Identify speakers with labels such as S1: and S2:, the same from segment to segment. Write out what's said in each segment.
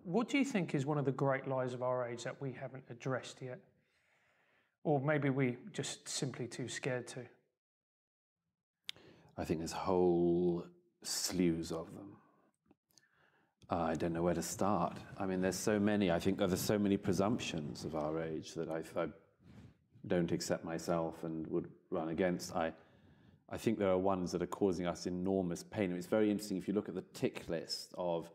S1: what do you think is one of the great lies of our age that we haven't addressed yet? Or maybe we just simply too scared to?
S2: I think there's whole slews of them. I don't know where to start. I mean, there's so many. I think there's so many presumptions of our age that I don't accept myself and would run against. I think there are ones that are causing us enormous pain. And it's very interesting if you look at the tick list of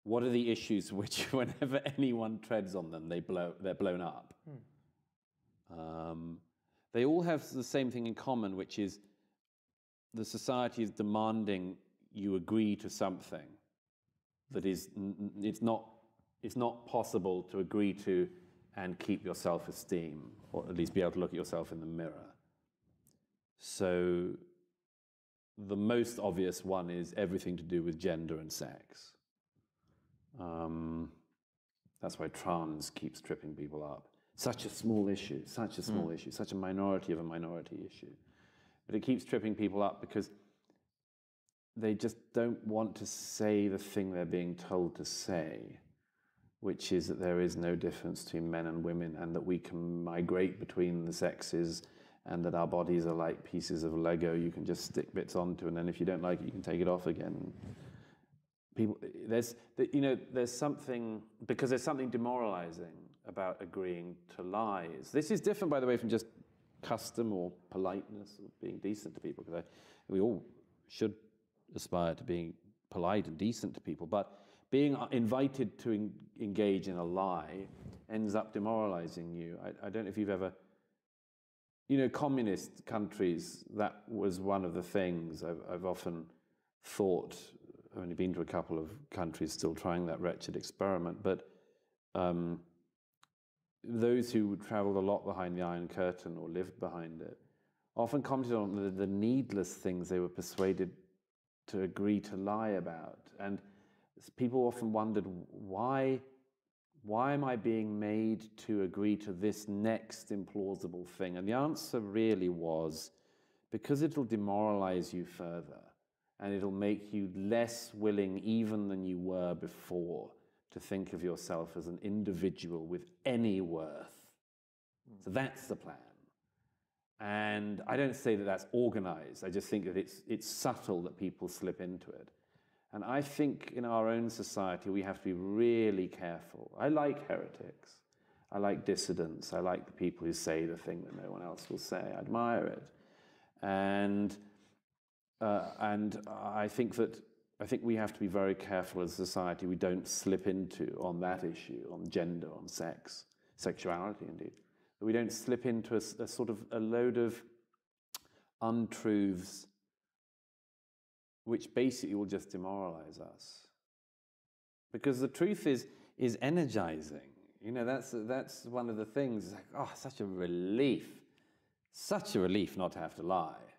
S2: what are the issues which, whenever anyone treads on them, they're blown up. They all have the same thing in common, which is the society is demanding you agree to something that is it's not possible to agree to and keep your self-esteem, or at least be able to look at yourself in the mirror. So the most obvious one is everything to do with gender and sex. That's why trans keeps tripping people up. Such a small issue, such a small issue, such a minority of a minority issue. But it keeps tripping people up because they just don't want to say the thing they're being told to say, which is that there is no difference between men and women and that we can migrate between the sexes and that our bodies are like pieces of Lego you can just stick bits onto, and then if you don't like it, you can take it off again. People, there's something, because there's something demoralizing about agreeing to lies. This is different, by the way, from just custom or politeness or being decent to people, because we all should aspire to being polite and decent to people, but being invited to engage in a lie ends up demoralizing you. I don't know if you've ever, communist countries, that was one of the things I've often thought. I've only been to a couple of countries still trying that wretched experiment, but those who traveled a lot behind the Iron Curtain or lived behind it often commented on the needless things they were persuaded to agree to lie about. And people often wondered, why am I being made to agree to this next implausible thing? And the answer really was, because it'll demoralize you further, and it'll make you less willing even than you were before to think of yourself as an individual with any worth. So that's the plan. And I don't say that that's organized. I just think that it's subtle that people slip into it. And I think in our own society, we have to be really careful. I like heretics. I like dissidents. I like the people who say the thing that no one else will say. I admire it. And I think we have to be very careful as a society we don't slip into on that issue, on gender, on sex, sexuality indeed. That we don't slip into a sort of a load of untruths which basically will just demoralize us. Because the truth is energizing. That's one of the things. It's like, oh, such a relief not to have to lie.